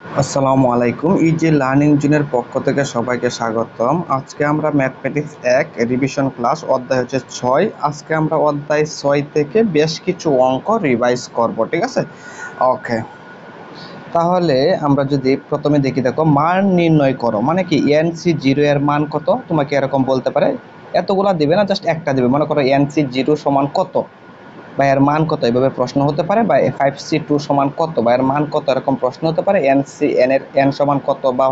আসসালামু আলাইকুম। Easy learning জোনের পক্ষ থেকে সবাইকে স্বাগতম। আজকে আমরা ম্যাথমেটিক্স 1 রিভিশন ক্লাস অধ্যায় হচ্ছে 6। আজকে আমরা অধ্যায় 6 থেকে বেশ কিছু অঙ্ক রিভাইজ করব, ঠিক আছে? ওকে, তাহলে আমরা যদি প্রথমে দেখি, দেখো মান নির্ণয় করো মানে কি NC0 এর মান কত, তোমাকে এরকম বলতে পারে। এতগুলা দিবে না, জাস্ট একটা দিবে। মনে করো NC0 সমান কত বা এর মান কত, এভাবে প্রশ্ন হতে পারে। বা 5C2 সমান কত বা এর মান কত, এরকম প্রশ্ন হতে পারে। NCN এর n সমান কত বা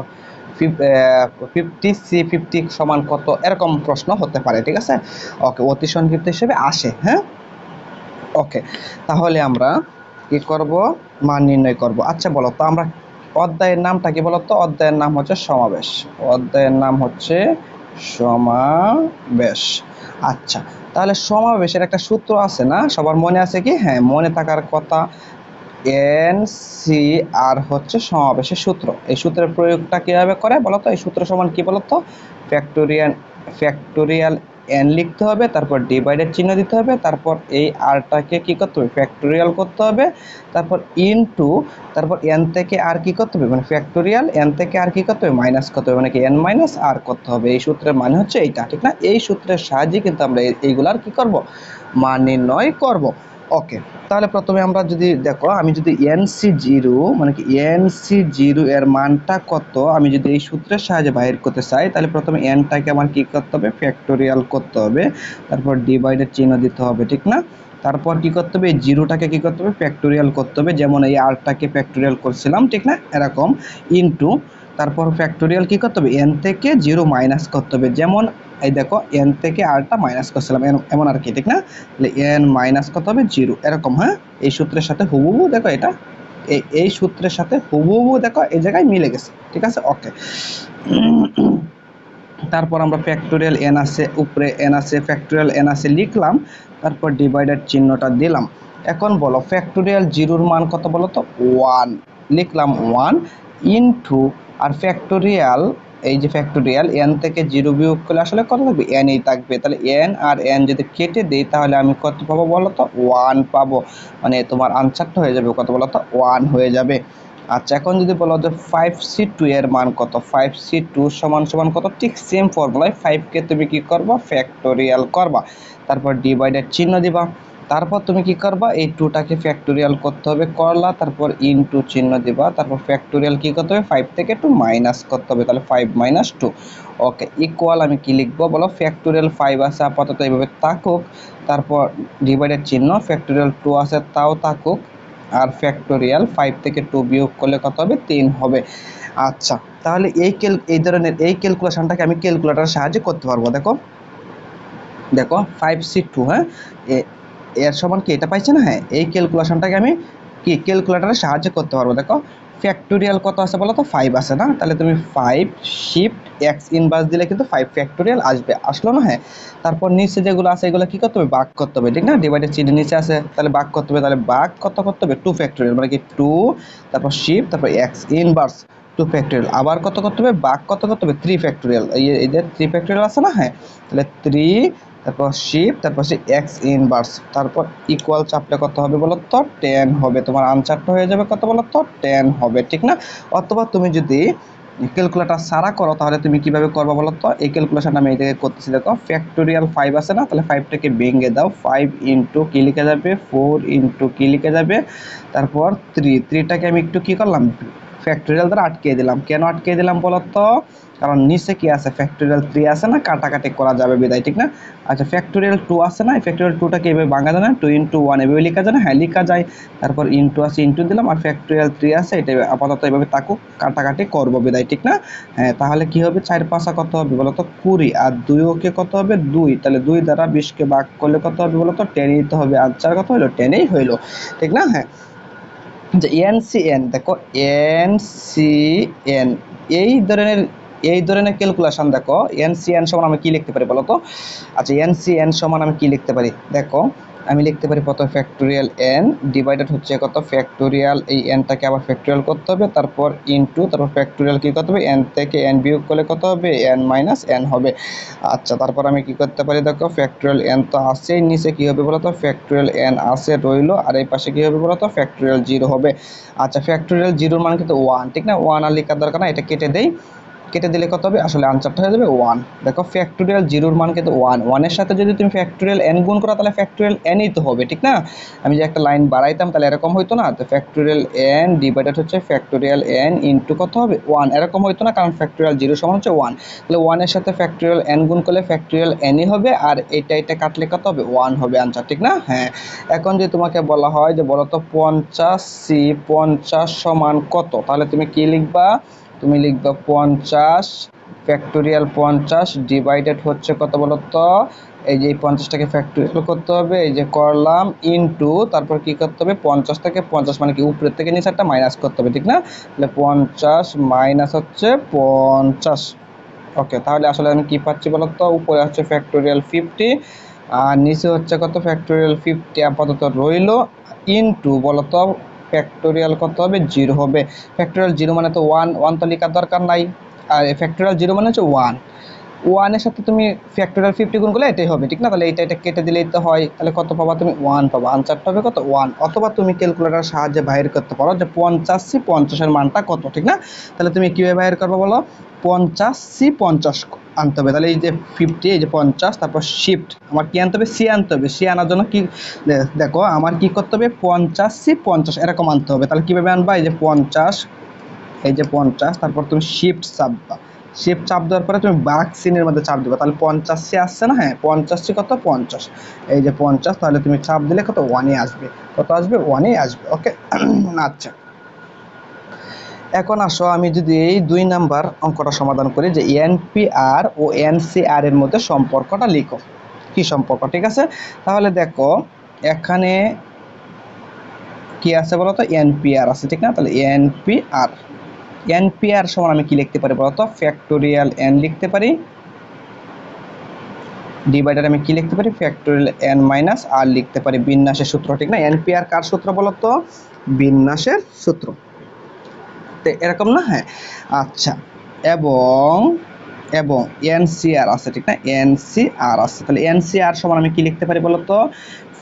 50C50 সমান কত, এরকম প্রশ্ন হতে পারে, ঠিক আছে? ওকে, অতি সংক্ষিপ্ত হিসেবে আসে। হ্যাঁ, ওকে, তাহলে আমরা কি করব, মান নির্ণয় করব। আচ্ছা বলো তো, আমরা অধ্যায়ের নামটা কি বলো তো? অধ্যায়ের নাম হচ্ছে সমাবেশ। অধ্যায়ের নাম হচ্ছে সমাবেশ। আচ্ছা, তাহলে সমাবেশের একটা সূত্র আছে না, সবার মনে আছে কি? হ্যাঁ, মনে থাকার কথা। NCR হচ্ছে সমাবেশের সূত্র। এই সূত্রের প্রয়োগটা কিভাবে করে বলো তো? এই সূত্র সমান কি বলো তো? ফ্যাক্টোরিয়াল n লিখতে হবে, তারপর ডিভাইডেড চিহ্ন দিতে হবে, তারপর এই আরটাকে কি করতে হবে? ফ্যাক্টোরিয়াল করতে হবে, তারপর ইনটু, তারপর n থেকে আর কি করতে হবে, মানে ফ্যাক্টোরিয়াল n থেকে আর কি করতে হবে? মাইনাস করতে হবে, মানে কি n মাইনাস আর করতে হবে। এই সূত্রের মানে হচ্ছে এইটা, ঠিক না? এই সূত্রের সাহায্যে কিন্তু আমরা এইগুলার কি করব, মান নির্ণয় করব। ওকে, তাহলে প্রথমে আমরা যদি দেখো, আমি যদি NC0 মানে কি NC0 এর মানটা কত আমি যদি এই সূত্রের সাহায্যে বাইর করতে চাই, তাহলে প্রথমে nটাকে আমার কি করতে হবে? ফ্যাক্টোরিয়াল করতে হবে, তারপর ডিভাইডেড চিহ্ন দিতে হবে, ঠিক না? তারপর কি করতে হবে? এই জিরোটাকে কি করতে হবে? ফ্যাক্টোরিয়াল করতে হবে, যেমন এই আরটাকে ফ্যাক্টোরিয়াল করছিলাম, ঠিক না? এরকম ইনটু, তারপর ফ্যাক্টোরিয়াল কি করতে হবে? n থেকে 0 মাইনাস করতে হবে, যেমন এই দেখো n থেকে আরটা মাইনাস করছিলাম, এমন আর কি, ঠিক না? তাহলে n মাইনাস কত হবে? 0, এরকম। হ্যাঁ, এই সূত্রের সাথে হুবহু দেখো এটা, এই সূত্রের সাথে হুবহু দেখো এই জায়গায় মিলে গেছে, ঠিক আছে? ওকে, তারপর আমরা ফ্যাক্টোরিয়াল n আছে, উপরে n আছে, ফ্যাক্টোরিয়াল n আছে লিখলাম, তারপর ডিভাইডেড চিহ্নটা দিলাম। এখন বলো ফ্যাক্টোরিয়াল 0 মান কত বলো তো? 1 লিখলাম, 1 ইনটু, আর ফ্যাক্টোরিয়াল, এই যে ফ্যাক্টোরিয়াল n থেকে 0 বিয়োগ করলে আসলে কত থাকবে? n ই থাকবে। তাহলে n আর n যদি কেটে দেই তাহলে আমি কত পাবো বলো তো? 1 পাবো। মানে তোমার আনসারটা হয়ে যাবে কত বলো তো? 1 হয়ে যাবে। আচ্ছা, এখন যদি বলো যে 5C2 এর মান কত, 5C2 সমান সমান কত? ঠিক সেম ফর্মুলায় 5কে তুমি কি করবা? ফ্যাক্টোরিয়াল করবা, তারপর ডিভাইডেড চিহ্ন দিবা, তারপর তুমি কি করবা? এই 2টাকে ফ্যাক্টোরিয়াল করতে হবে, করলা, তারপর ইনটু চিহ্ন দিবা, তারপর ফ্যাক্টোরিয়াল কি করতে হবে? 5 থেকে 2 মাইনাস করতে হবে, তাহলে 5 মাইনাস 2। ওকে, ইকুয়াল আমি কি লিখবো বলো? ফ্যাক্টোরিয়াল 5 আছে আপাতত এইভাবে থাকুক, তারপর ডিভাইডেড চিহ্ন, ফ্যাক্টোরিয়াল 2 আছে তাও থাকুক, আর ফ্যাক্টোরিয়াল 5 থেকে 2 বিয়োগ করলে কত হবে? 3 হবে। আচ্ছা, তাহলে এই ধরনের এই ক্যালকুলেশনটাকে আমি ক্যালকুলেটরের সাহায্যে করতে পারবো। দেখো দেখো 5C2, হ্যাঁ, এর সমান কি এটা পাইছে না? হ্যাঁ, এই ক্যালকুলেশনটাকে আমি কি ক্যালকুলেটরের সাহায্যে করতে পারবো। দেখো ফ্যাক্টোরিয়াল কত আছে বলো তো? 5 আছে না? তাহলে তুমি 5 শিফট x ইনভার্স দিলে কিন্তু 5 ফ্যাক্টোরিয়াল আসবে, আসলো না? হ্যাঁ, তারপর নিচে যেগুলো আছে এগুলো কি করতে হবে? ভাগ করতে হবে, ঠিক না? ডিভাইডেড চিহ্ন নিচে আছে, তাহলে ভাগ করতে হবে, তাহলে ভাগ কত করতে হবে? 2 ফ্যাক্টোরিয়াল, মানে কি 2, তারপর শিফট, তারপর x ইনভার্স 2 ফ্যাক্টোরিয়াল, আবার কত করতে হবে? ভাগ কত করতে হবে? 3 ফ্যাক্টোরিয়াল, এই যে 3 ফ্যাক্টোরিয়াল আছে না? হ্যাঁ, তাহলে 3, তারপর শিফট, তারপর সে এক্স ইনভার্স, তারপর ইকুয়াল চাপলে কত হবে বলো তো? 10 হবে। তোমার আনসারটা হয়ে যাবে কত বলো তো? 10 হবে, ঠিক না? অথবা তুমি যদি ক্যালকুলেটর সারা করো তাহলে তুমি কিভাবে করবা বলো তো? এই ক্যালকুলেশনটা আমি এই জায়গায় করতেছি। দেখো ফ্যাক্টোরিয়াল 5 আছে না? তাহলে 5টাকে ভেঙে দাও, 5 ইন্টু কি লিখে যাবে? 4 ইন্টু কি লিখে যাবে? তারপর 3টাকে আমি একটু কি করলাম? ফ্যাক্টোরিয়াল দ্বারা আটকে দিলাম। কেন আটকে দিলাম বলো তো? কারণ নিচে কি আছে? ফ্যাক্টোরিয়াল 3 আছে না? কাটাকাটি করা যাবে বিদায়, ঠিক না? আচ্ছা, ফ্যাক্টোরিয়াল 2 আছে না? ফ্যাক্টোরিয়াল 2টাকে এভাবে ভাঙা যায় না? 2 ইন্টু 1 এভাবে লেখা যায় না? হ্যাঁ, লেখা যায়। তারপর ইন্টু আছে, ইন্টু দিলাম, আর ফ্যাক্টোরিয়াল 3 আছে, এটা আপাতত এভাবে থাকুক, কাটাকাটি করবো বিদায়, ঠিক না? হ্যাঁ, তাহলে কি হবে? 4 5 কত হবে বলো তো? 20, আর 2 কে কত হবে? 2, তাহলে 2 দ্বারা 20কে ভাগ করলে কত হবে বলো তো? 10 ই তো হবে। আনসার কত হলো? 10ই হইলো, ঠিক না? হ্যাঁ, যে এনসিএন, দেখো এনসিএন, এই ধরনের ক্যালকুলেশন দেখো, এনসিএন সমান আমি কি লিখতে পারি বলো তো? আচ্ছা, এনসিএন সমান আমি কি লিখতে পারি দেখো, আমি লিখতে পারি কত ফ্যাক্টোরিয়াল এন ডিভাইডেড হচ্ছে কত ফ্যাক্টোরিয়াল, এই এনটাকে আবার ফ্যাক্টোরিয়াল করতে হবে, তারপর ইনটু, তারপর ফ্যাক্টোরিয়াল কি করতে হবে, এন থেকে এন বিয়োগ করলে কত হবে, এন মাইনাস এন হবে। আচ্ছা, তারপর আমি কি করতে পারি, দেখো ফ্যাক্টোরিয়াল এন তো আসেই, নিচে কি হবে বলো তো, ফ্যাক্টোরিয়াল এন আসে রইলো, আর এই পাশে কি হবে বলো তো, ফ্যাক্টোরিয়াল জিরো হবে। আচ্ছা, ফ্যাক্টোরিয়াল জিরোর মান কিন্তু ওয়ান, ঠিক না, ওয়ান আর লেখার দরকার না, এটা কেটে দেই, কেটে দিলে কত হবে, আসলে আনসারটা হয়ে যাবে ওয়ান। দেখো ফ্যাক্টোরিয়াল জিরোর মান কিন্তু ওয়ান, ওয়ানের সাথে যদি তুমি ফ্যাক্টোরিয়াল এন গুণ করো তাহলে ফ্যাক্টোরিয়াল এনই তো হবে, ঠিক না। আমি যে একটা লাইন বাড়াইতাম তাহলে এরকম হইতো না, তো ফ্যাক্টোরিয়াল এন ডিভাইডেড হচ্ছে ফ্যাক্টোরিয়াল এন ইন্টু কত হবে, ওয়ান, এরকম হইতো না, কারণ ফ্যাক্টোরিয়াল জিরো সমান হচ্ছে ওয়ান। তাহলে ওয়ানের সাথে ফ্যাক্টোরিয়াল এন গুণ করলে ফ্যাক্টোরিয়াল এনই হবে, আর এটা কাটলে কত হবে, ওয়ান হবে আনসার, ঠিক না। হ্যাঁ, এখন যদি তোমাকে বলা হয় যে বলো তো 50 50 সমান কত, তাহলে তুমি কি লিখবা, তুমি লিখবা 50 ফ্যাক্টোরিয়াল 50 ডিভাইডেড হচ্ছে কত বলো তো, এই যে 50টাকে ফ্যাক্টোরিয়াল করতে হবে, এই যে করলাম, ইনটু, তারপর কি করতে হবে, 50 থেকে 50 মানে কি উপরের থেকে নিচেরটা মাইনাস করতে হবে, ঠিক না। তাহলে 50 মাইনাস হচ্ছে 50। ওকে, তাহলে আসলে আমি কি পাচ্ছি বলো তো, উপরে হচ্ছে ফ্যাক্টোরিয়াল 50 আর নিচে হচ্ছে কত, ফ্যাক্টোরিয়াল 50 আপাতত রইলো, ইনটু বলো তো ফ্যাক্টোরিয়াল কত হবে, জিরো হবে। ফ্যাক্টোরিয়াল জিরো মানে তো ওয়ান, ওয়ান তো লেখার দরকার নাই, আর ফ্যাক্টোরিয়াল জিরো মানে হচ্ছে ওয়ান, ওয়ানের সাথে তুমি ফ্যাক্টোরিয়াল 50 গুণ করলে এটাই হবে, ঠিক না। তাহলে এটা কেটে দিলেই তো হয়, তাহলে কত পাবা তুমি, ওয়ান পাবা, আনসারটা হবে কত, ওয়ান। অথবা তুমি ক্যালকুলেটার সাহায্যে বাইর করতে পারো যে 50 মানটা কত, ঠিক না। তাহলে তুমি কীভাবে বাইর করবে বলো, 50 আনতে হবে, তাহলে এই যে 50, এই যে 50, তারপর শিফট, আমার কি আনতে হবে, সি আনতে হবে, সি আনার জন্য কি দেখো আমার কি করতে হবে, 50 এরকম আনতে হবে। তাহলে কীভাবে আনবা, এই যে 50, এই যে 50, তারপর তুমি শিফট চাপবা, শিফট চাপ দেওয়ার পরে তুমি বাঘ সিনের মধ্যে চাপ দেবে, তাহলে 50 আসছে না, হ্যাঁ 50 কত 50, এই যে 50, তাহলে তুমি চাপ দিলে কত, ওয়ানই আসবে, কত আসবে, ওয়ানই আসবে। ওকে, আচ্ছা, এখন আসো আমি যদি এই 2 নাম্বার অঙ্কটা সমাধান করি, যে এনপিআর ও এনসিআর এর মধ্যে সম্পর্কটা লিখো, কি সম্পর্ক, ঠিক আছে। তাহলে দেখো এখানে কি আছে বলো তো, এনপিআর আছে, ঠিক না। তাহলে এনপিআর, এনপিআর সমান আমি কি লিখতে পারি বলতো, ফ্যাক্টোরিয়াল এন লিখতে পারি, ডিভাইডার আমি কি লিখতে পারি, ফ্যাক্টোরিয়াল এন মাইনাস আর লিখতে পারি, বিন্যাসের সূত্র, ঠিক না। এনপিআর কার সূত্র বলতো, বিন্যাসের সূত্র, তো এরকম না, হ্যাঁ। আচ্ছা, এবং এবং এনসিআর আছে, ঠিক না, এনসিআর আছে, তাহলে এনসিআর সমান আমি কি লিখতে পারি বলতো,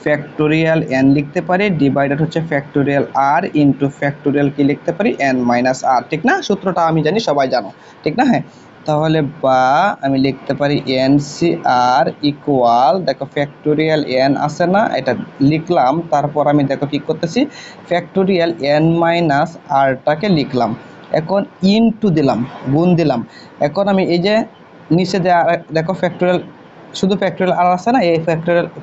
ফ্যাক্টোরিয়াল এন লিখতে পারি, ডিভাইডেড হচ্ছে ফ্যাক্টোরিয়াল আর ইন্টু ফ্যাক্টোরিয়াল কি লিখতে পারি, এন মাইনাস আর, ঠিক না। সূত্রটা আমি জানি, সবাই জানো, ঠিক না। হ্যাঁ, তাহলে বা আমি লিখতে পারি এনসিআর ইকুয়াল, দেখো ফ্যাক্টোরিয়াল এন আছে না, এটা লিখলাম, তারপর আমি দেখো কি করতেছি, ফ্যাক্টোরিয়াল এন মাইনাস আরটাকে লিখলাম, এখন ইনটু দিলাম, গুণ দিলাম, এখন আমি এই যে নিচে যে দেখো ফ্যাক্টোরিয়াল, শুধু ফ্যাক্টোরিয়াল আর আছে না, এই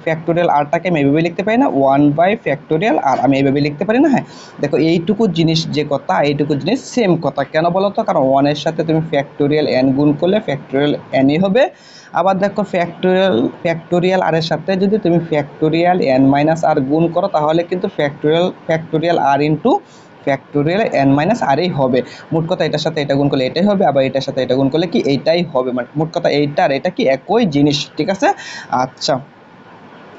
ফ্যাক্টোরিয়াল আরটাকে আমি এইভাবে লিখতে পারি না, 1/ফ্যাক্টোরিয়াল আর, আমি এইভাবে লিখতে পারি না। হ্যাঁ, দেখো এইটুকু জিনিস যে কথা, এইটুকু জিনিস সেম কথা, কেন বলো তো, কারণ ওয়ানের সাথে তুমি ফ্যাক্টোরিয়াল এন গুণ করলে ফ্যাক্টোরিয়াল এনই হবে। আবার দেখো ফ্যাক্টোরিয়াল আর এর সাথে যদি তুমি ফ্যাক্টোরিয়াল এন মাইনাস আর গুণ করো তাহলে কিন্তু ফ্যাক্টোরিয়াল আর ইন্টু ফ্যাক্টোরিয়াল এন মাইনাস আরই হবে। মোট কথা এটার সাথে এটা গুণ করলে এটাই হবে, আবার এটার সাথে এটা গুণ করলে কি এইটাই হবে, মানে মোট কথা এইটা আর এটা কি একই জিনিস, ঠিক আছে। আচ্ছা,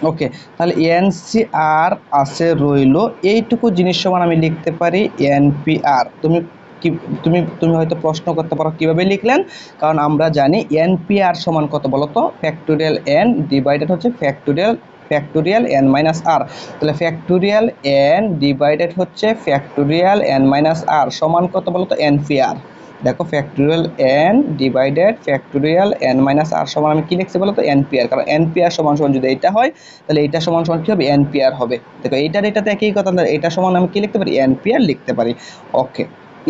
ওকে, তাহলে এনসিআর আছে রইলো, এইটুকু জিনিস সমান আমি লিখতে পারি এনপিআর। তুমি কি তুমি হয়তো প্রশ্ন করতে পারো কিভাবে লিখলেন, কারণ আমরা জানি এনপিআর সমান কত বলো তো, ফ্যাক্টোরিয়াল এন ডিভাইডেড হচ্ছে ফ্যাক্টোরিয়াল এন মাইনাস আর, তাহলে ফ্যাক্টোরিয়াল এন ডিভাইডেড হচ্ছে ফ্যাক্টোরিয়াল এন মাইনাস আর সমান কত বলো তো, এনপিআর। দেখো factorial n divided factorial n minus r সমান আমি কি লিখছি বলো তো, এনপিআর, কারণ এনপিআর সমান সমান যদি এটা হয় তাহলে এইটা সমান সমান কি হবে, এনপিআর হবে। দেখো এইটার এটাতে একই কথা, এটা সমান আমি কি লিখতে পারি, এনপিআর লিখতে পারি। ওকে,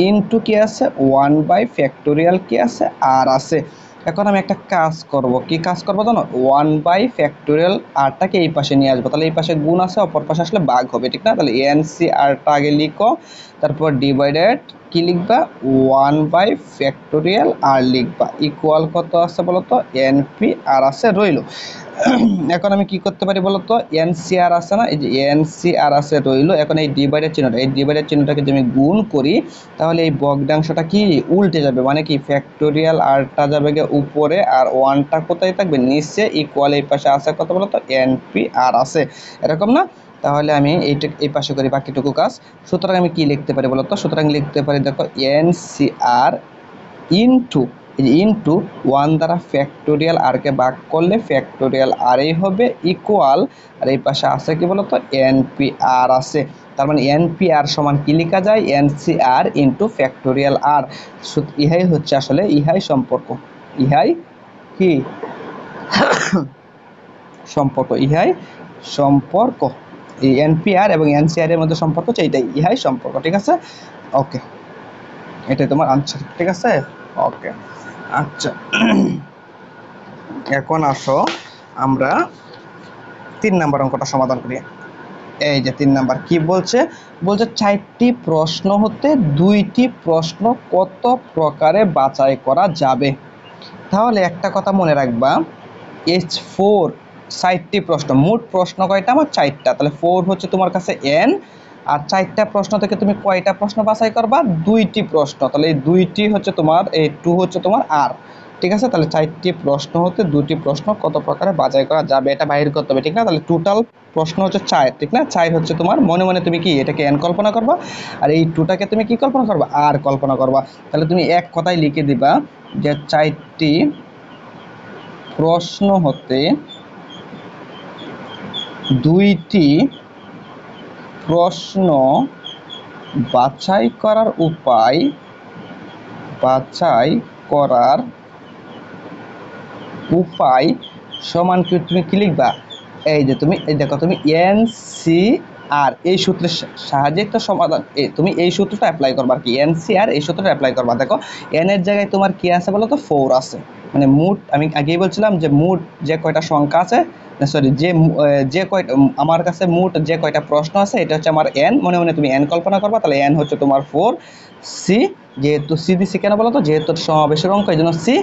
ইনটু কি আছে, 1/ফ্যাক্টোরিয়াল কি আছে, আর আছে। এখন আমি একটা কাজ করব, কি কাজ করব জানো, 1/ফ্যাক্টোরিয়াল আরটাকে এই পাশে নিয়ে আসবো, তাহলে এই পাশে গুণ আছে, অপর পাশে আসলে ভাগ হবে, ঠিক না। তাহলে এনসিআরটা আগে লিখো, তারপর ডিভাইডেড কি লিখবা, 1/ফ্যাক্টোরিয়াল আর লিখবা, ইকুয়াল কত আছে বলো তো, এনপি আর আছে রইলো। এখন আমি কি করতে পারি বলতো, এনসিআর আছে না, এই যে এনসিআর আছে রইলো। এখন এই ডিভাইডেড চিহ্নটা, এই ডিভাইডেড চিহ্নটাকে যদি আমি গুণ করি তাহলে এই ভগ্নাংশটা কি উল্টে যাবে, মানে কি ফ্যাক্টোরিয়াল আরটা যাবে গিয়ে উপরে আর ওয়ানটা কোথায় থাকবে নিচে, ইকুয়াল এই পাশে আছে কত বলতো এনপি আর আছে, এরকম না। তাহলে আমি এইটা এই পাশে করি বাকিটুকু কাজ। সুতরাং আমি কি লিখতে পারি বলতো, সুতরাং লিখতে পারি দেখো এনসিআর ইনটু, এই যে ইনটু ওয়ান দ্বারা ফ্যাক্টোরিয়াল আরকে ভাগ করলে ফ্যাক্টোরিয়াল আরই হবে ইকুয়াল, আর এই পাশে আছে কি বলতো এনপি আর আছে। তার মানে এনপি আর সমান কি লেখা যায়, এনসিআর ইনটু ফ্যাক্টোরিয়াল আর। ইহাই হচ্ছে আসলে ইহাই সম্পর্ক, ইহাই কি সম্পর্ক, ইহাই সম্পর্ক। এই এনপিআর এবং এনসিআর এর মধ্যে সম্পর্ক হচ্ছে এইটাই, ইহাই সম্পর্ক। ঠিক আছে, ওকে, এটাই তোমার আনসার। ঠিক আছে, ওকে। আচ্ছা, এখন আসো আমরা 3 নম্বর অঙ্কটা সমাধান করি। এই যে 3 নাম্বার কি বলছে, বলছে 4টি প্রশ্ন হতে 2টি প্রশ্ন কত প্রকারে বাছাই করা যাবে। তাহলে একটা কথা মনে রাখবা, H4 4টি প্রশ্ন, মোট প্রশ্ন কয়টা আমার 4টা, তাহলে 4 হচ্ছে তোমার কাছে n, আর 4টা প্রশ্ন থেকে তুমি কয়টা প্রশ্ন বাছাই করবা, 2টি প্রশ্ন, তাহলে এই 2টি হচ্ছে তোমার, এই 2 হচ্ছে তোমার আর। ঠিক আছে, তাহলে 4টি প্রশ্ন হতে 2টি প্রশ্ন কত প্রকারে বাছাই করা যাবে এটা বাইর করতে হবে। ঠিক না, তাহলে টোটাল প্রশ্ন হচ্ছে 4, ঠিক না, 4 হচ্ছে তোমার, মনে মনে তুমি কি এটাকে n কল্পনা করবা, আর এই 2টাকে তুমি কি কল্পনা করবা, আর কল্পনা করবা। তাহলে তুমি এক কথায় লিখে দিবা যে 4টি প্রশ্ন হতে 2টি প্রশ্ন বাছাই করার উপায়, বাছাই করার উপায় সমান কি, তুমি কি লিখবা, এই যে তুমি এই দেখো তুমি এন সি আর এই সূত্রের সাহায্যে তো সমাধান, তুমি এই সূত্রটা অ্যাপ্লাই করবা আর কি, এন সি আর এই সূত্রটা অ্যাপ্লাই করবা। দেখো এন এর জায়গায় তোমার কি আছে বলো তো, 4 আছে, মানে মোট আমি আগেই বলছিলাম যে মোট যে কয়টা সংখ্যা আছে, সরি যে কয়টা আমার কাছে মোট যে কয়টা প্রশ্ন আছে এটা হচ্ছে আমার এন, মনে মনে তুমি এন কল্পনা করবা। তাহলে এন হচ্ছে তোমার 4, সি যেহেতু সি দিছি কেন বলো তো, যেহেতু সমাবেশের অঙ্ক এই জন্য সি।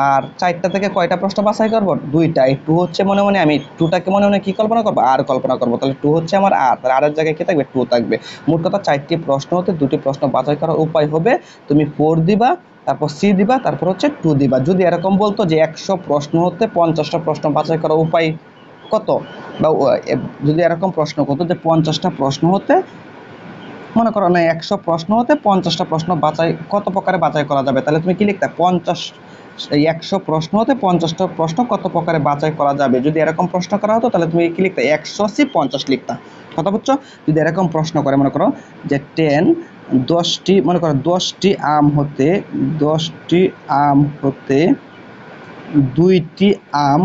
আর 4টা থেকে কয়টা প্রশ্ন বাছাই করবো, 2টা, এই 2 হচ্ছে মনে মনে আমি 2টাকে মনে মনে কি কল্পনা করবো, আর কল্পনা করবো। তাহলে 2 হচ্ছে আমার আর, তাহলে আর এর জায়গায় কি থাকবে, 2 থাকবে। মোট কথা 4টি প্রশ্ন হতে 2টি প্রশ্ন বাছাই করার উপায় হবে তুমি 4 দিবা, তারপর সি দিবা, তারপর হচ্ছে 2 দিবা। যদি এরকম বলতো যে 100 প্রশ্ন হতে 50টা প্রশ্ন বাছাই করার উপায় কত, বা যদি এরকম প্রশ্ন করতো যে 50টা প্রশ্ন হতে, মনে করো না 100 প্রশ্ন হতে 50টা প্রশ্ন বাছাই কত প্রকারে বাছাই করা যাবে, তাহলে তুমি কি লিখতে 50, এই 100 প্রশ্ন হতে 50টা প্রশ্ন কত প্রকারে বাছাই করা যাবে। যদি এরকম প্রশ্ন করা হতো তাহলে তুমি কি লিখতে 100 সি 50 লিখতা। কথা বুঝছো, যদি এরকম প্রশ্ন করে মনে করো যে 10টি, মনে করো 10টি আম হতে 10টি আম হতে 2টি আম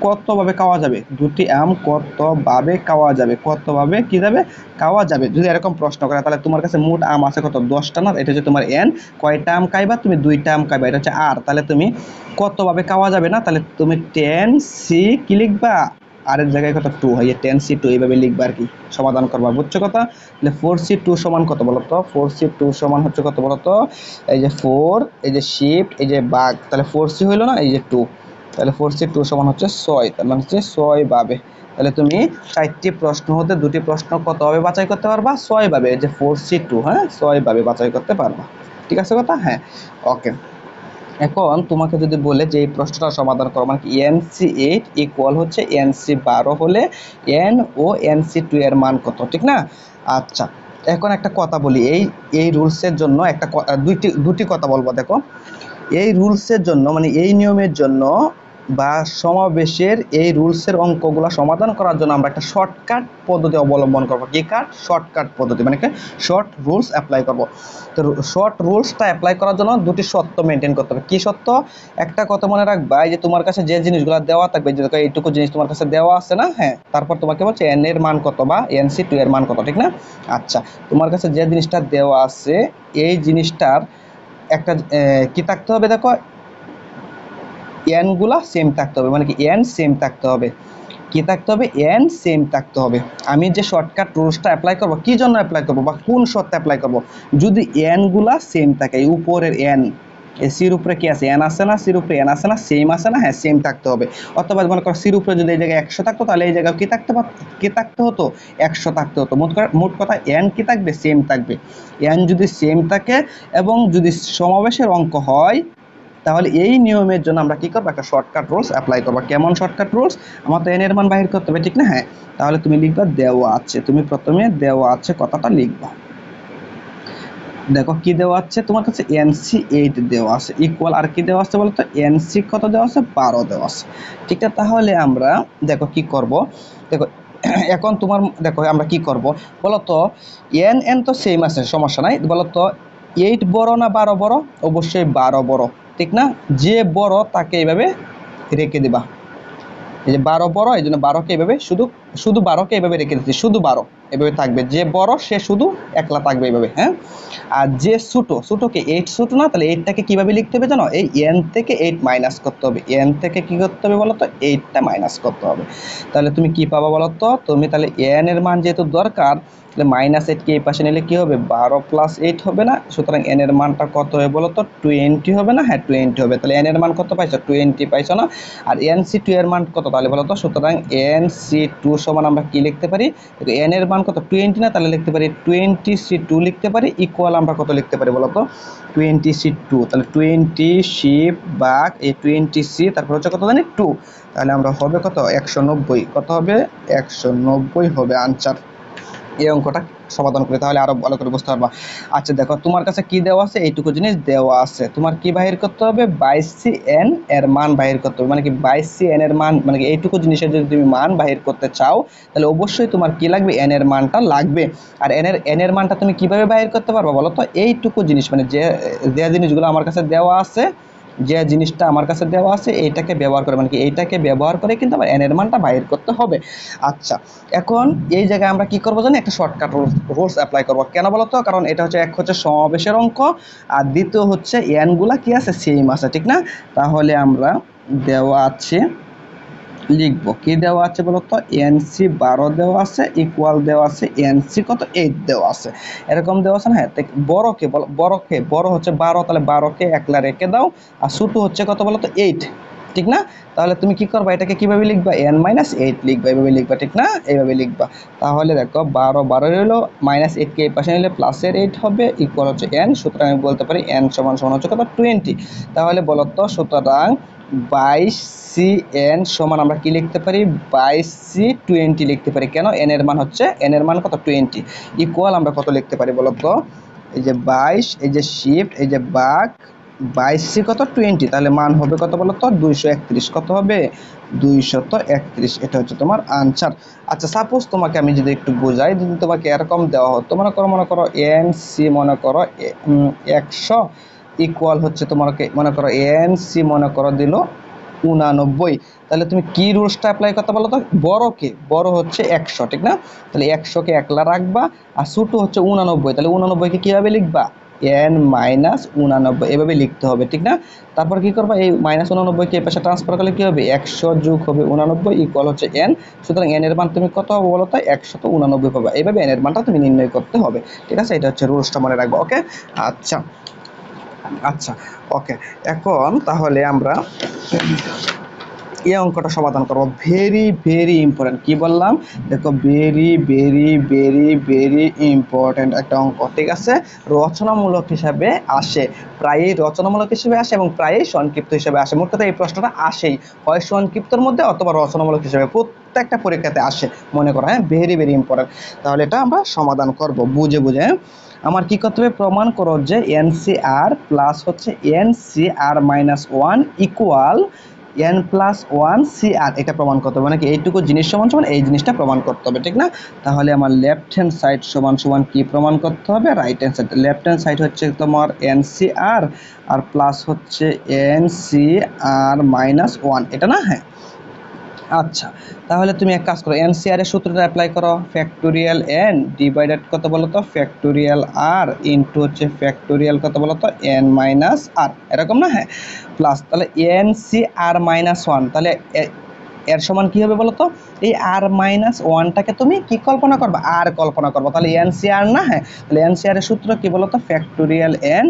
কতভাবে খাওয়া যাবে, 2টি আম কতভাবে খাওয়া যাবে, কতভাবে কি যাবে খাওয়া যাবে। যদি এরকম প্রশ্ন করে তাহলে তোমার কাছে মোট আম আছে কত, 10টা না, এটা হচ্ছে তোমার এন, কয়টা আম খাইবা তুমি, 2টা আম খাইবা, এটা হচ্ছে আর। তাহলে তুমি কতভাবে খাওয়া যাবে না, তাহলে তুমি 10 সি কি লিখবা, আর এর জায়গায় কত 2 হয়, 10 সি 2 এইভাবে লিখবা আর কি, সমাধান করবা। বুঝছো কথা, তাহলে 4 সি 2 সমান কত বলো তো, 4 সি 2 সমান হচ্ছে কত বলো তো, এই যে 4, এই যে শিফট, এই যে ভাগ, তাহলে 4 সি হইলো না, এই যে 2, তাহলে 4 সি 2 সমান হচ্ছে 6, তার মানে হচ্ছে 6 ভাবে। তাহলে তুমি 4টি প্রশ্ন হতে 2টি প্রশ্ন কতভাবে বাছাই করতে পারবা, 6 ভাবে, যে 4 সি 2, হ্যাঁ 6 ভাবে বাছাই করতে পারবা। ঠিক আছে কথা, হ্যাঁ, ওকে। এখন তোমাকে যদি বলে যে এই প্রশ্নটা সমাধান করো, মানে এনসি 8 ইকুয়াল হচ্ছে এনসি 12 হলে এন ও এনসি 2 এর মান কত, ঠিক না। আচ্ছা, এখন একটা কথা বলি, এই রুলসের জন্য একটা দুটি কথা বলবো। দেখো এই রুলসের জন্য, মানে এই নিয়মের জন্য বা সমাবেশের এই রুলসের অঙ্কগুলো সমাধান করার জন্য আমরা একটা শর্টকাট পদ্ধতি অবলম্বন করবো। কি কাট, শর্টকাট পদ্ধতি, মানে শর্ট রুলস অ্যাপ্লাই করবো। তো শর্ট রুলসটা অ্যাপ্লাই করার জন্য দুটি শর্ত মেনটেন করতে হবে। কি শর্ত, একটা কথা মনে রাখবা, যে তোমার কাছে যে জিনিসগুলো দেওয়া থাকবে, যে এইটুকু জিনিস তোমার কাছে দেওয়া আছে না, হ্যাঁ, তারপর তোমাকে বলছে এন এর মান কত বা এনসি 2 এর মান কত, ঠিক না। আচ্ছা, তোমার কাছে যে জিনিসটা দেওয়া আছে এই জিনিসটার একটা কি থাকতে হবে, দেখো এন গুলা সেম থাকতে হবে, মানে কি এন সেম থাকতে হবে, কি থাকতে হবে, এন সেম থাকতে হবে। আমি যে শর্টকাট রুলসটা অ্যাপ্লাই করব, কি জন্য অ্যাপ্লাই করব বা কোন শর্তে অ্যাপ্লাই করব, যদি এন গুলা সেম থাকে, উপরের এন এই সির উপরে কি আছে এন আছে না, সির উপরে এন আছে না, সেম আছে না, হ্যাঁ সেম থাকতে হবে। অথবা মনে করো সির উপরে যদি এই জায়গায় 100 থাকতো তাহলে এই জায়গায় কি থাকতে হতো 100 থাকতে হতো। মোট কথা এন কি থাকবে সেম থাকবে। এন যদি সেম থাকে এবং যদি সমাবেশের অঙ্ক হয় তাহলে এই নিয়মের জন্য আমরা কি করবো একটা শর্টকাট রুলস অ্যাপ্লাই করবো। কেমন শর্টকাট রুলস? আমার তো এন এর মান বাহির করতে হবে ঠিক না, হ্যাঁ তাহলে তুমি লিখবা দেওয়া আছে, তুমি প্রথমে দেওয়া আছে কথাটা লিখবা। দেখো কি দেওয়া আছে তোমার কাছে এনসি 8 দেওয়া আছে ইকুয়াল আর কি দেওয়া আছে বলো তো এনসি কত দেওয়া আছে 12 দেওয়া আছে ঠিক আছে। তাহলে আমরা দেখো কি করব, দেখো এখন তোমার দেখো আমরা কি করব বলো তো এন এন তো সেম আছে সমস্যা নাই, বলো তো 8 বড় না 12 বড়? অবশ্যই 12 বড় ঠিক না, যে বড় তাকে এইভাবে রেখে দিবা। এই যে 12 বড় এই জন্য 12কে এইভাবে শুধু 12কে এইভাবে রেখে দিচ্ছি, শুধু 12 এভাবে থাকবে, যে বড় সে শুধু একলা থাকবে এইভাবে, হ্যাঁ। আর যে ছোটকে 8 ছোট না, তাহলে 8টাকে কিভাবে লিখতে হবে জানো? এই n থেকে 8 মাইনাস করতে হবে, n থেকে কি করতে হবে বলো তো 8টা মাইনাস করতে হবে। তাহলে তুমি কি পাবা বলো তো, তুমি তাহলে n এর মান যেহেতু দরকার তাহলে -8 কে এই পাশে নিলে কি হবে 12 + 8 হবে না, সুতরাং n এর মানটা কত হবে বলো তো 20 হবে না, হ্যাঁ 20 হবে। তাহলে n এর মান কত পাইছো 20 পাইছো না, আর nc2 এর মান কত তাহলে বলো তো, সুতরাং nc2 সমান আমরা কি লিখতে পারি, n এর মান কত 20 না, তাহলে লিখতে পারি 20c2 লিখতে পারি ইকুয়াল আমরা কত লিখতে পারি বলো তো 20c2। তাহলে 20c ভাগ এই 20c তারপর হচ্ছে কত জানি 2, তাহলে আমরা হবে কত 190, কত হবে 190 হবে আনসার। এই অঙ্কটা সমাধান করে তাহলে আরো ভালো করে বুঝতে পারবা। আচ্ছা দেখো তোমার কাছে কি দেওয়া আছে, এইটুকু জিনিস দেওয়া আছে, তোমার কি বাহির করতে হবে 22cn এর মান বাহির করতে হবে। মানে কি 22cn এর মান মানে কি এইটুকু জিনিসের যদি তুমি মান বাহির করতে চাও তাহলে অবশ্যই তোমার কি লাগবে n এর মানটা লাগবে। আর n এর মানটা তুমি কিভাবে বাহির করতে পারবা বলো তো, এইটুকু জিনিস মানে যে জিনিসগুলো আমার কাছে দেওয়া আছে, যে জিনিসটা আমার কাছে দেওয়া আছে এইটাকে ব্যবহার করে, মানে কি এইটাকে ব্যবহার করে কিন্তু আমার n এর মানটা বাইর করতে হবে। আচ্ছা এখন এই জায়গায় আমরা কি করবো জানি একটা শর্টকাট রুলস অ্যাপ্লাই করবো। কেন বলো তো, কারণ এটা হচ্ছে এক হচ্ছে সমাবেশের অঙ্ক আর দ্বিতীয় হচ্ছে n গুলা কি আছে সেম আছে ঠিক না। তাহলে আমরা দেওয়া আছে লিখবো, কি দেওয়া আছে বলো তো এনসি 12 দেওয়া আছে ইকুয়াল দেওয়া আছে এনসি কত 8 দেওয়া আছে, এরকম দেওয়া আছে না, হ্যাঁ। বড় হচ্ছে 12, তাহলে 12কে একলা রেখে দাও, আর ছোট হচ্ছে কত বলো তো 8 ঠিক না। তাহলে তুমি কি করবা, এটাকে কিভাবে লিখবা n-8 লিখবা, এইভাবে লিখবা ঠিক না, এইভাবে লিখবা। তাহলে দেখো 12 হলো -8কে এই পাশে নিলে প্লাসের 8 হবে ইকুয়াল হচ্ছে n, সুতরাং আমি বলতে পারি n সমান হচ্ছে কত 20। তাহলে বলো তো সুতরাং 22cn সমান আমরা কি লিখতে পারি 22c20 লিখতে পারি। কেন, n এর মান কত 20 ইকুয়াল আমরা কত লিখতে পারি বলো তো, এই যে 22 এই যে শিফট এই যে ভাগ 22c কত 20, তাহলে মান হবে কত বলো তো 231, কত হবে 231, এটা হচ্ছে তোমার আনসার। আচ্ছা সাপোজ তোমাকে আমি যদি একটু বোঝাই, যদি তোমাকে এরকম দেওয়া হতো মনে করো এনসি মনে করো 100 ইকুয়াল হচ্ছে তোমাকে মনে করো এনসি মনে করো দিল 89, তাহলে তুমি কি রুলসটা অ্যাপ্লাই করতে বলো তো, বড় হচ্ছে 100 ঠিক না, তাহলে 100কে একলা রাখবা আর ছোট হচ্ছে 89, তাহলে 89কে কিভাবে লিখবা n-89 এভাবে লিখতে হবে ঠিক না। তারপর কি করবা এই -89কে এই পাশে ট্রান্সফার করলে কি হবে 100 যোগ হবে 89 ইকুয়াল হচ্ছে n, সুতরাং n এর মান তুমি কত হবে বলো তো 189 পাবা। এইভাবে n এর মানটা তুমি নির্ণয় করতে হবে ঠিক আছে, এটা হচ্ছে রুলসটা মনে রাখবা। ওকে আচ্ছা ওকে, এখন তাহলে আমরা এই অঙ্কটা সমাধান করব, ভেরি ইম্পর্টেন্ট। কি বললাম দেখো ভেরি ইম্পর্টেন্ট একটা অঙ্ক ঠিক আছে, রচনামূলক হিসাবে আসে, প্রায়ই রচনামূলক হিসেবে আসে এবং প্রায়ই সংক্ষিপ্ত হিসেবে আসে। মোট কথা এই প্রশ্নটা আসেই হয় সংক্ষিপ্তর মধ্যে অথবা রচনামূলক হিসেবে, প্রত্যেকটা পরীক্ষাতে আসে মনে করো, হ্যাঁ ভেরি ইম্পর্টেন্ট। তাহলে এটা আমরা সমাধান করব বুঝে আমার কি করতে হবে, প্রমাণ করো যে এনসিআর প্লাস হচ্ছে NCR-1 ইকুয়াল n+1CR, এটা প্রমাণ করতে হবে, মানে কি এইটুকু জিনিস সমান এই জিনিসটা প্রমাণ করতে হবে ঠিক না। তাহলে আমার লেফট হ্যান্ড সাইড সমান কি প্রমাণ করতে হবে, right hand side. Left hand side হচ্ছে তোমার NCR আর প্লাস হচ্ছে NCR-1, এটা না, হ্যাঁ। আচ্ছা তাহলে তুমি এক কাজ করো, এনসিআর এর সূত্রটা অ্যাপ্লাই করো, ফ্যাক্টোরিয়াল n ডিভাইডেড কত বলো তো ফ্যাক্টোরিয়াল r ইনটু হচ্ছে ফ্যাক্টোরিয়াল কত বলো তো n-r, এরকম না, হ্যাঁ প্লাস তাহলে NCR-1, তাহলে এর সমান কি হবে বলো তো, এই r-1টাকে তুমি কি কল্পনা করবা, r কল্পনা করবা, তাহলে NCR না, হ্যাঁ তাহলে NCR এর সূত্র কি বলো তো factorial n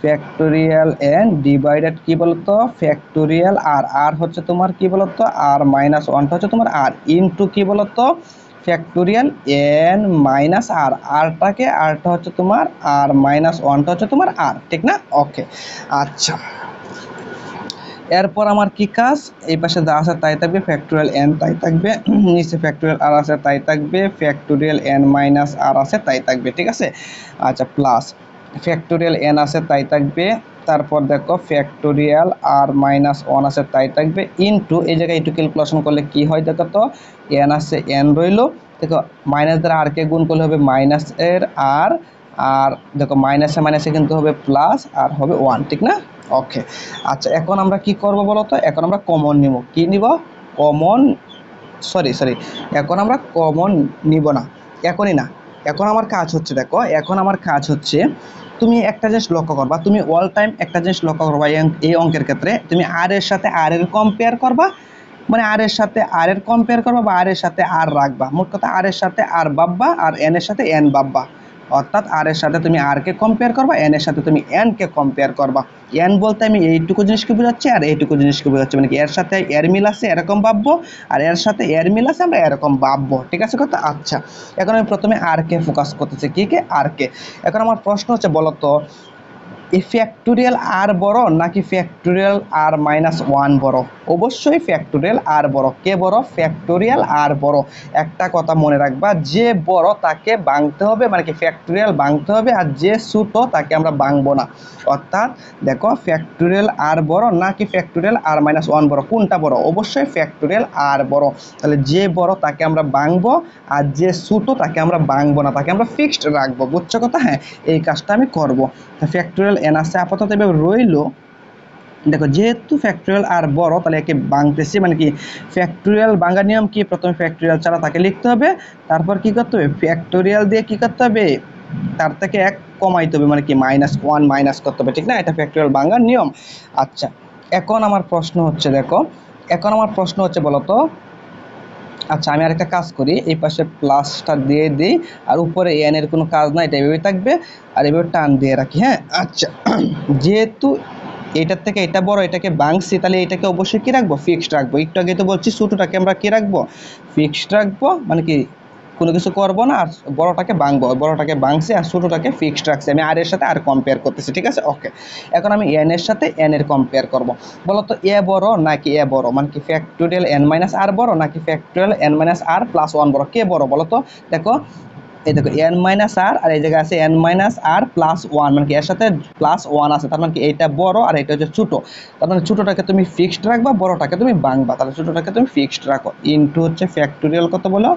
factorial n divided কি বলতো ফ্যাক্টোরিয়াল আর, আর হচ্ছে তোমার কি বলতো আর মাইনাস ওয়ানটা হচ্ছে তোমার আর ইনটু কি বলতো ফ্যাক্টোরিয়াল এন মাইনাস আর, আরটাকে আরটা হচ্ছে তোমার আর মাইনাস ওয়ানটা হচ্ছে তোমার আর, ঠিক না? ওকে আচ্ছা, এরপর আমার কি কাজ, এই পাশে যা আছে তাই থাকবে, ফ্যাক্টোরিয়াল এন তাই থাকবে, নিচে ফ্যাক্টোরিয়াল আর আছে তাই থাকবে, ফ্যাক্টোরিয়াল এন মাইনাস আর আছে তাই থাকবে, ঠিক আছে? আচ্ছা প্লাস ফ্যাক্টোরিয়াল এন আছে তাই থাকবে, তারপর দেখো ফ্যাক্টোরিয়াল আর মাইনাস ওয়ান আছে তাই থাকবে, ইনটু এই জায়গায় একটু ক্যালকুলেশন করলে কি হয় দেখো তো, এন আছে এন রইলো, দেখো মাইনাস দ্বারা আর কে গুণ করলে হবে মাইনাস এর আর, আর দেখো মাইনাসে মাইনাসে কিন্তু হবে প্লাস আর হবে ওয়ান, ঠিক না? ওকে আচ্ছা, এখন আমরা কি করব বলো তো, এখন আমরা কমন নিব, কি নিব কমন, সরি এখন আমরা কমন নিব না, এখনই না, এখন আমার কাজ হচ্ছে দেখো, এখন আমার কাজ হচ্ছে তুমি একটা জিনিস লক্ষ্য করবা, তুমি অল টাইম একটা জিনিস লক্ষ্য করবা, এই অঙ্কের ক্ষেত্রে তুমি আর এর সাথে আর এর কম্পেয়ার করবা, মানে আর এর সাথে আর এর কম্পেয়ার করবা বা আর এর সাথে আর রাখবা, মোট কথা আর এর সাথে আর ভাববা আর এন এর সাথে এন ভাববা, অর্থাৎ আর এর সাথে তুমি আর কে কম্পেয়ার করবা, এন এর সাথে তুমি এন কে কম্পেয়ার করবা। এন বলতে আমি এইটুকু জিনিসকে বোঝাচ্ছি আর এইটুকু জিনিসকে বোঝাচ্ছি, মানে কি এর সাথে এর মিল আছে এরকম ভাববো আর এর সাথে এর মিল আছে আমরা এরকম ভাববো, ঠিক আছে কথা? আচ্ছা, এখন আমি প্রথমে আর কে ফোকাস করতেছি, কি কে আর কে। এখন আমার প্রশ্ন হচ্ছে বলতো এই ফ্যাক্টোরিয়াল আর বড় নাকি ফ্যাক্টোরিয়াল আর মাইনাস ওয়ান বড়? অবশ্যই ফ্যাক্টোরিয়াল আর বড়। কে বড়? ফ্যাক্টোরিয়াল আর বড়। একটা কথা মনে রাখবা, যে বড় তাকে ভাঙতে হবে, মানে কি ফ্যাক্টোরিয়াল ভাঙতে হবে, আর যে ছোট তাকে আমরা ভাঙবো না। অর্থাৎ দেখো ফ্যাক্টোরিয়াল আর বড় নাকি ফ্যাক্টোরিয়াল আর মাইনাস ওয়ান বড়, কোনটা বড়? অবশ্যই ফ্যাক্টোরিয়াল আর বড়। তাহলে যে বড় তাকে আমরা ভাঙবো আর যে ছোট তাকে আমরা ভাঙবো না, তাকে আমরা ফিক্সড রাখবো, বুঝছো কথা? হ্যাঁ, এই কাজটা আমি করবো। ফ্যাক্টোরিয়াল এন আছে আপাতত এভাবে রইলো। দেখো যেহেতু ফ্যাক্টোরিয়াল আর বড়, তাহলে একে ভাঙতেছি, মানে কি ফ্যাক্টোরিয়াল ভাঙার নিয়ম কি, প্রথমে ফ্যাক্টোরিয়াল ছাড়া তাকে লিখতে হবে, তারপর কি করতে হবে ফ্যাক্টোরিয়াল দিয়ে কি করতে হবে তার থেকে এক কমাইতে হবে, মানে কি মাইনাস ওয়ান মাইনাস করতে হবে, ঠিক না? এটা ফ্যাক্টোরিয়াল ভাঙার নিয়ম। আচ্ছা, এখন আমার প্রশ্ন হচ্ছে দেখো, এখন আমার প্রশ্ন হচ্ছে বলতো, আচ্ছা আমি আরেকটা কাজ করি, এই পাশে প্লাসটা দিয়ে দিই আর উপরে এন এর কোনো কাজ না, এটা এভাবে থাকবে আর এভাবে টান দিয়ে রাখি। হ্যাঁ আচ্ছা, যেহেতু এটার থেকে এটা বড়, এটাকে ভাঙছি, তাহলে এটাকে অবশ্যই কি রাখবো ফিক্সড রাখবো। একটু আগে তো বলছি ছোটোটাকে আমরা কি রাখবো ফিক্সড রাখবো, মানে কি কোনো কিছু করবো না আর বড়টাকে ভাঙবো, বড়টাকে ভাঙছি আর ছোটোটাকে ফিক্সড রাখছি, আমি আর এর সাথে আর কম্পেয়ার করতেছি, ঠিক আছে? ওকে, এখন আমি এন এর সাথে এন এর কম্পেয়ার করবো। বলো তো এ বড় নাকি এ বড়, মানে কি ফ্যাক্টোরিয়াল এন মাইনাস আর বড় নাকি ফ্যাক্টোরিয়াল এন মাইনাস আর প্লাস ওয়ান বড়, কে বড় বলো তো? দেখো এই দেখো এন মাইনাস আর আর এই জায়গায় আছে এন মাইনাস আর প্লাস ওয়ান, মানে কি এর সাথে প্লাস ওয়ান আছে, তার মানে কি এইটা বড় আর এটা হচ্ছে ছোটো, তার মানে ছোটোটাকে তুমি ফিক্সড রাখবা, বড়টাকে তুমি ভাঙবা, তাহলে ছোটোটাকে তুমি ফিক্সড রাখো, ইনটু হচ্ছে ফ্যাক্টোরিয়াল কত বলো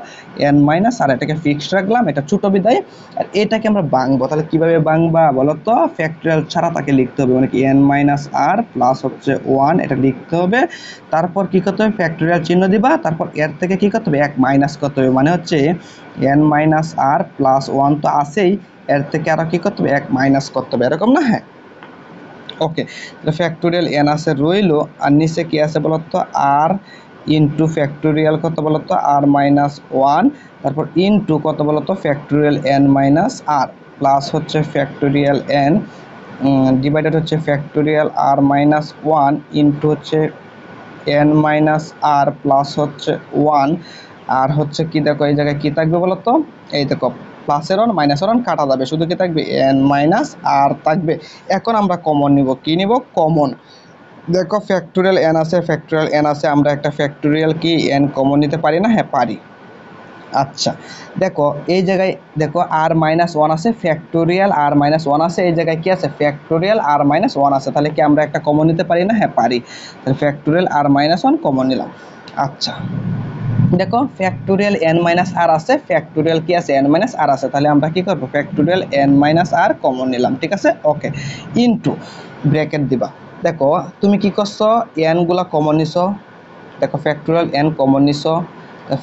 এন মাইনাস আর, এটাকে ফিক্সড রাখলাম, এটা ছোটো বিদায়, আর এটাকে আমরা ভাঙবো, তাহলে কীভাবে ভাঙবা বলো তো? ফ্যাক্টোরিয়াল ছাড়া তাকে লিখতে হবে, মানে কি এন মাইনাস আর প্লাস হচ্ছে ওয়ান, এটা লিখতে হবে, তারপর কী করতে হবে ফ্যাক্টোরিয়াল চিহ্ন দিবা, তারপর এর থেকে কী করতে হবে এক মাইনাস করতে হবে, মানে হচ্ছে এন মাইনাস আর প্লাস ওয়ান তো আছেই, এর থেকে আরও কী করতে হবে এক মাইনাস করতে হবে, এরকম না? হ্যাঁ ওকে, তাহলে ফ্যাক্টোরিয়াল এন আছে রইলো, আর নিচে কী আছে বলতো আর ইন্টু ফ্যাক্টোরিয়াল কত বলতো আর মাইনাস ওয়ান, তারপর ইন্টু কত বলতো ফ্যাক্টোরিয়াল এন মাইনাস আর, প্লাস হচ্ছে ফ্যাক্টোরিয়াল এন ডিভাইডেড হচ্ছে ফ্যাক্টোরিয়াল আর মাইনাস ওয়ান ইন্টু হচ্ছে এন মাইনাস আর প্লাস হচ্ছে ওয়ান, আর হচ্ছে কি দেখো এই জায়গায় কি থাকবে বলো তো, এই দেখো প্লাসের ওয়ান মাইনাসের ওয়ান কাটা যাবে, শুধু কি থাকবে এন মাইনাস আর থাকবে। এখন আমরা কমন নিব, কি নিব কমন, দেখো ফ্যাক্টোরিয়াল এন আছে ফ্যাক্টোরিয়াল এন আছে, আমরা একটা ফ্যাক্টোরিয়াল কি এন কমন নিতে পারি না? হ্যাঁ পারি। আচ্ছা দেখো এই জায়গায় দেখো আর মাইনাস ওয়ান আছে, ফ্যাক্টোরিয়াল আর মাইনাস ওয়ান আছে, এই জায়গায় কি আছে ফ্যাক্টোরিয়াল আর মাইনাস ওয়ান আছে, তাহলে কি আমরা একটা কমন নিতে পারি না? হ্যাঁ পারি, তাহলে ফ্যাক্টোরিয়াল আর মাইনাস ওয়ান কমন নিলাম। আচ্ছা দেখো ফ্যাক্টোরিয়াল এন মাইনাস আর আছে, ফ্যাক্টোরিয়াল কি আছে এন মাইনাস আর আছে, তাহলে আমরা কি করবো ফ্যাক্টোরিয়াল এন মাইনাস আর কমন নিলাম, ঠিক আছে? ওকে, ইনটু ব্র্যাকেট দিবা, দেখো তুমি কি করছো এনগুলা কমন নিছো, দেখো ফ্যাক্টোরিয়াল এন কমন নিছো,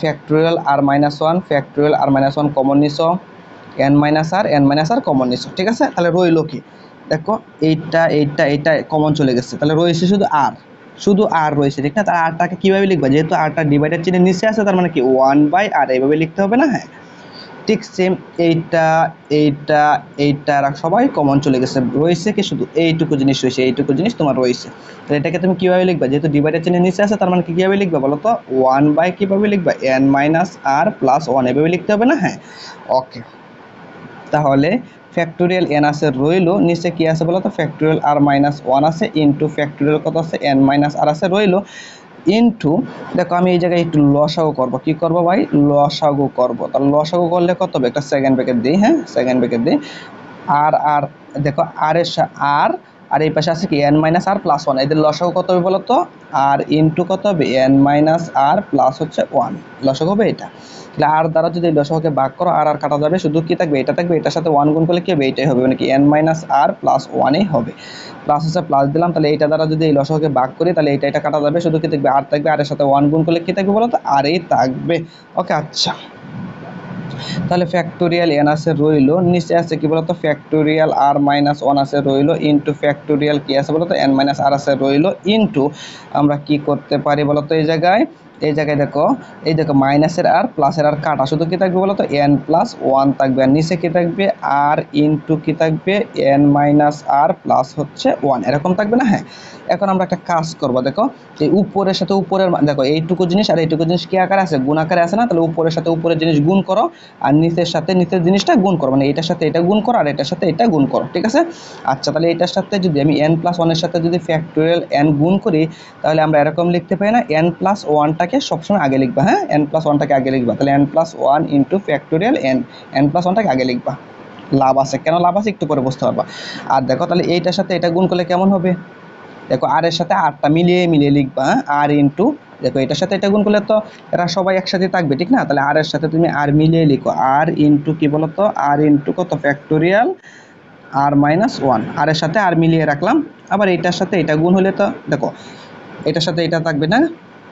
ফ্যাক্টোরিয়াল আর মাইনাস ওয়ান ফ্যাক্টোরিয়াল আর মাইনাস ওয়ান কমন নিছো, এন মাইনাস আর কমন নিছো, ঠিক আছে? তাহলে রইলো কি দেখো এইটা এইটা এইটা কমন চলে গেছে, তাহলে রয়েছে শুধু আর রয়েছে, ঠিক না? তার আরটাকে কীভাবে লিখবা, যেহেতু আরটা ডিভাইডেড চিহ্নের নিচে আছে, তার মানে কি ওয়ান বাই আর এইভাবে লিখতে হবে না? হ্যাঁ ঠিক সেম এইটা এইটা এইটা আর সবাই কমন চলে গেছে, রয়েছে কি শুধু এইটুকু জিনিস রয়েছে, এইটুকু জিনিস তোমার রয়েছে। তো এটাকে তুমি কীভাবে লিখবা, যেহেতু ডিভাইডার চিহ্নের নিচে আছে তার মানে কীভাবে লিখবা বলো তো, 1 কীভাবে লিখবা, n মাইনাস আর প্লাস 1 এভাবে লিখতে হবে না? হ্যাঁ, ওকে। তাহলে ফ্যাক্টোরিয়াল n আছে রইল, নিচে কি আছে বলো তো, ফ্যাক্টোরিয়াল r মাইনাস 1 আছে ইন্টু ফ্যাক্টোরিয়াল কত আছে, n মাইনাস আর আছে রইল, ইন্টু দেখো আমি এই জায়গায় একটু লসাগু করবো, কি করবো ভাই, লসাগু করবো। তাহলে লসাগু করলে কত হবে, একটা সেকেন্ড ব্র্যাকেট দিই, হ্যাঁ সেকেন্ড ব্র্যাকেট দিই, আর আর দেখো আর এর আর আর এই পাশে আছে কি n মাইনাস আর প্লাস 1, এদের লসাগু কত হবে বলো তো, আর ইন্টু কত হবে n মাইনাস আর প্লাস হচ্ছে 1, লসাগু হবে এটা। তাহলে আর দ্বারা যদি এই লসাগুকে ভাগ করো আর আর কাটা যাবে, শুধু কি থাকবে, এটা থাকবে, এটার সাথে 1 গুণ করলে কি হবে, এইটাই হবে, মানে কি n মাইনাস আর প্লাস 1ই হবে। প্লাস হচ্ছে প্লাস দিলাম, তাহলে এইটা দ্বারা যদি এই লসাগুকে ভাগ করি তাহলে এটা কাটা যাবে, শুধু কি থাকবে, আর থাকবে, আর এর সাথে 1 গুণ করলে কি থাকবে বলো তো, আরই থাকবে। ওকে, আচ্ছা তাহলে ফ্যাক্টোরিয়াল n আছে রইল, নিচে আছে কি বলতো, ফ্যাক্টোরিয়াল r মাইনাস 1 আছে রইল, ইন্টু ফ্যাক্টোরিয়াল কি আছে বলতো, n মাইনাস আর আছে রইল, ইন্টু আমরা কি করতে পারি বলতো, এই জায়গায় দেখো, এই দেখো মাইনাসের আর প্লাসের আর কাটা, শুধু কি থাকবে বলতো, n প্লাস 1 থাকবে, আর নিচে কি থাকবে, আর ইন্টু কি থাকবে, n মাইনাস আর প্লাস হচ্ছে 1, এরকম থাকবে না? হ্যাঁ, এখন আমরা একটা কাজ করব, দেখো এই উপরের সাথে উপরের, দেখো এইটুকু জিনিস আর এইটুকু জিনিস কি আকারে আছে, গুণ আকারে আছে না? তাহলে উপরের সাথে উপরের জিনিস গুণ করো, আর নিচের সাথে নিচের জিনিসটা গুণ করো, মানে এটার সাথে এটা গুণ করো আর এটার সাথে এটা গুণ করো, ঠিক আছে? আচ্ছা, তাহলে এটার সাথে যদি আমি n প্লাস 1 এর সাথে যদি ফ্যাক্টোরিয়াল n গুণ করি, তাহলে আমরা এরকম লিখতে পারি না, n প্লাস 1টাকে সবসময় আগে লিখবা, হ্যাঁ n প্লাস 1টাকে আগে লিখবা, তাহলে n plus 1 into factorial n plus 1টাকে আগে লিখবা। লাভ আছে, কেন লাভ আছে একটু পরে বুঝতে পারবা। আর দেখো তাহলে এইটার সাথে এটা গুণ করলে কেমন হবে, দেখো আর এর সাথে আরটা মিলিয়ে মিলিয়ে লিখবা, আর ইন্টু দেখো এটার সাথে এটা গুণ করলে তো এরা সবাই একসাথে থাকবে, ঠিক না? তাহলে আর এর সাথে তুমি আর মিলিয়ে লিখো, আর ইন্টু কি বলতো, আর ইন্টু কত, ফ্যাক্টোরিয়াল আর মাইনাস 1, আর এর সাথে আর মিলিয়ে রাখলাম, আবার এইটার সাথে এটা গুণ হলে তো দেখো এটার সাথে এটা থাকবে না,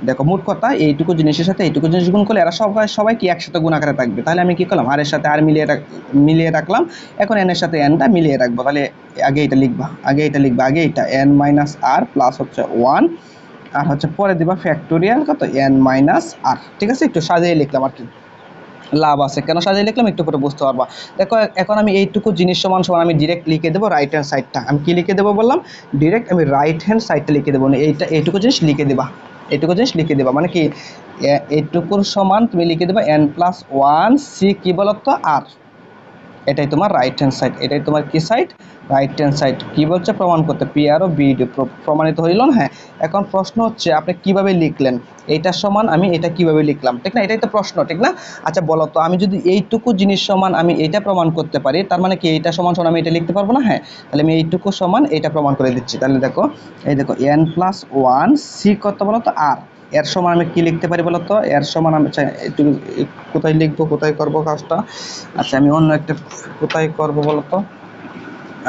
দেখো মোট কথা এইটুকু জিনিসের সাথে এইটুকু জিনিস গুণ করলে এরা সবাই কি একসাথে গুণ আকারে থাকবে। তাহলে আমি কি করলাম, আর এর সাথে আর মিলিয়ে রাখলাম, এখন এন এর সাথে এনটা মিলিয়ে রাখবো, তাহলে আগে এটা লিখবা, আগে এটা n মাইনাস আর প্লাস হচ্ছে 1, আর হচ্ছে পরে দিবা ফ্যাক্টোরিয়াল কত, n মাইনাস আর, ঠিক আছে? একটু সাজিয়ে লিখলাম আর কি, লাভ আছে, কেন সাজিয়ে লিখলাম একটু পরে বুঝতে পারবা। দেখো এখন আমি এইটুকু জিনিস সমান সমান আমি ডিরেক্ট লিখে দেবো রাইট হ্যান্ড সাইডটা, আমি কি লিখে দেবো বললাম, ডিরেক্ট আমি রাইট হ্যান্ড সাইডটা লিখে দেবো, এইটুকু জিনিস লিখে দেবা, এইটুকু জিনিস লিখে দেবা, মানে কি এইটুকুর সমান তুমি লিখে দেবা n প্লাস 1 সি কি বলতো আর, এটাই তোমার রাইট হ্যান্ড সাইড, এটাই তোমার কি সাইড, রাইট হ্যান্ড সাইড। কি বলছে, প্রমাণ করতে, পি আর ও বিডি প্রমাণিত হইল না? হ্যাঁ, এখন প্রশ্ন হচ্ছে আপনি কিভাবে লিখলেন, এইটার সমান আমি এটা কিভাবে লিখলাম, ঠিক না? এটাই তো প্রশ্ন, ঠিক না? আচ্ছা বলো তো, আমি যদি এইটুকু জিনিস সমান আমি এটা প্রমাণ করতে পারি, তার মানে কি এইটা সমান সমান আমি এটা লিখতে পারবো না? হ্যাঁ, তাহলে আমি এইটুকু সমান এটা প্রমাণ করে দিচ্ছি। তাহলে দেখো এই দেখো n প্লাস 1 সি কত বলো তো, আর এর সমান আমি কি লিখতে পারি বলো তো, এর সমান আমি একটু কোথায় লিখবো, কোথায় করবো কাজটা, আচ্ছা আমি অন্য একটা কোথায় করবো বলো তো,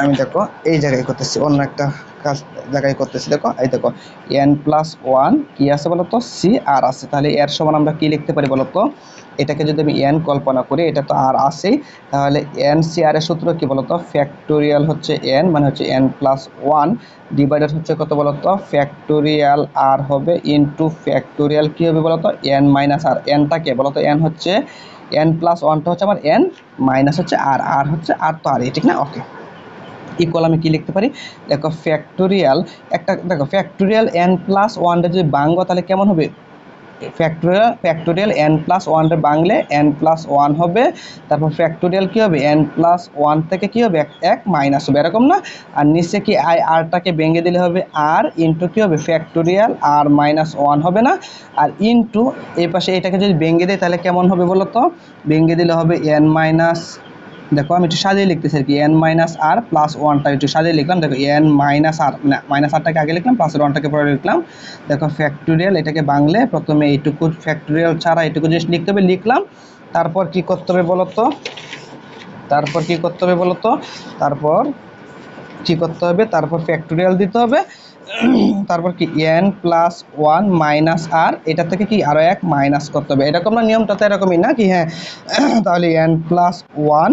আমি দেখো এই জায়গায় করতেছি, অন্য একটা কাজ জায়গায় করতেছি, দেখো এই দেখো n প্লাস 1 কি আছে বলো তো, সি আর আছে, তাহলে এর সমান আমরা কি লিখতে পারি বলো তো, এটাকে যদি আমি n কল্পনা করি, এটা তো আর আছেই, তাহলে n সি আর এর সূত্র কি বলো তো, ফ্যাক্টোরিয়াল হচ্ছে n মানে হচ্ছে n প্লাস 1 ডিভাইডেড হচ্ছে কত বলো তো, ফ্যাক্টোরিয়াল আর হবে ইন্টু ফ্যাক্টোরিয়াল কি হবে বলো তো, n মাইনাস আর, nটাকে বলো তো n হচ্ছে n প্লাস 1টা হচ্ছে আমার n মাইনাস হচ্ছে আর হচ্ছে আর তো আর, ঠিক না? ওকে, ইকুয়াল আমি কি লিখতে পারি, দেখো ফ্যাক্টোরিয়াল একটা, দেখো ফ্যাক্টোরিয়াল n প্লাস 1টা যদি বাংবো তাহলে কেমন হবে, factorial n plus 1 বাংলে n plus 1 হবে, তারপর ফ্যাক্টোরিয়াল কি হবে, n প্লাস 1 থেকে কি হবে এক মাইনাস হবে, এরকম না? আর নিচে কি আরটাকে ভেঙে দিলে হবে আর ইন্টু কি হবে, ফ্যাক্টোরিয়াল আর মাইনাস 1 হবে না? আর ইন্টু এই পাশে এটাকে যদি ভেঙে দেয় তাহলে কেমন হবে বলো তো, ভেঙে দিলে হবে n মাইনাস, দেখো আমি একটু সাজিয়ে লিখতেছি আর কি, n মাইনাস আর প্লাস 1টা একটু সাজিয়ে লিখলাম, দেখো n মাইনাস আর, না মাইনাস আরটাকে আগে লিখলাম, প্লাস 1টাকে পরে লিখলাম, দেখো ফ্যাক্টোরিয়াল এটাকে বাংলে প্রথমে এইটুকু ফ্যাক্টোরিয়াল ছাড়া এইটুকু জিনিস লিখতে হবে, লিখলাম, তারপর কি করতে হবে বলো তো, তারপর ফ্যাক্টোরিয়াল দিতে হবে, তারপর কি n প্লাস 1 মাইনাস আর, এটা থেকে কি আরও এক মাইনাস করতে হবে, এরকম না? নিয়মটা তো এরকমই না কি? হ্যাঁ, তাহলে n প্লাস 1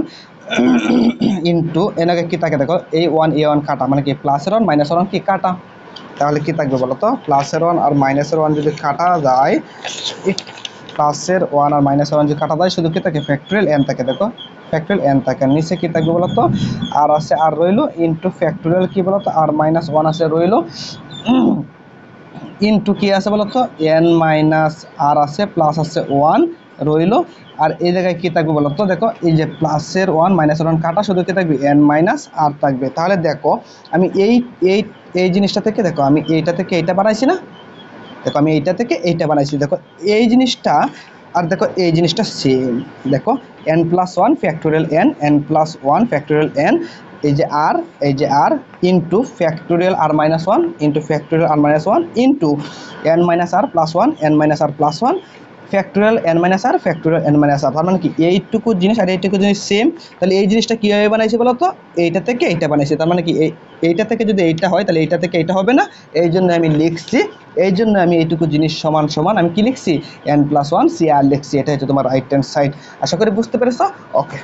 ইন্টু এনাকে কি থাকে, দেখো এই 1 কাটা, মানে কি প্লাসের 1 মাইনাসের 1 কি কাটা, তাহলে কি থাকবে বলো তো, প্লাসের 1 আর মাইনাসের 1 যদি কাটা যায়, প্লাসের 1 আর মাইনাসের 1 যে কাটা যায় শুধু কি থাকে ফ্যাক্টরিয়াল n থাকে। দেখো ফ্যাক্টরিয়াল n থাকে, নিচে কি থাকবে বলো তো আর আছে আর রইলো ইনটু ফ্যাক্টরিয়াল কি বলো তো আর মাইনাস 1 আছে রইলো ইনটু কি আছে বলো তো n মাইনাস আর আছে প্লাস আছে 1 রইলো। আর এই জায়গায় কি থাকবে বলো তো দেখো এই যে প্লাসের 1 মাইনাসের 1 কাটা শুধু কি থাকবে n মাইনাস আর থাকবে। তাহলে দেখো আমি এই এই এই জিনিসটা থেকে দেখো আমি এইটা থেকে এইটা বানাইছি না, দেখো আমি এইটা থেকে এইটা বানাইছি, দেখো এই জিনিসটা আর দেখো এই জিনিসটা সেম। দেখো n plus 1 factorial n plus 1 factorial n এই যে আর ইনটু ফ্যাক্টোরিয়াল আর মাইনাস 1 ইনটু ফ্যাক্টোরিয়াল আর মাইনাস 1 ইনটু n মাইনাস আর প্লাস 1 n মাইনাস আর plus 1 factorial n minus r factorial n minus আর। তার মানে কি এইটুকু জিনিস আর এইটুকু জিনিস সেম। তাহলে এই জিনিসটা কীভাবে বানাইছে বলো তো এইটা থেকে এইটা বানাইছে। তার মানে কি এইটা থেকে যদি এইটা হয় তাহলে এইটা থেকে এইটা হবে না, এই জন্য আমি লিখছি, এই জন্য আমি এইটুকু জিনিস সমান সমান আমি কি লিখছি n প্লাস 1 সি আর লিখছি। এটা হচ্ছে তোমার রাইট হ্যান্ড সাইড। আশা করি বুঝতে পেরেছো। ওকে।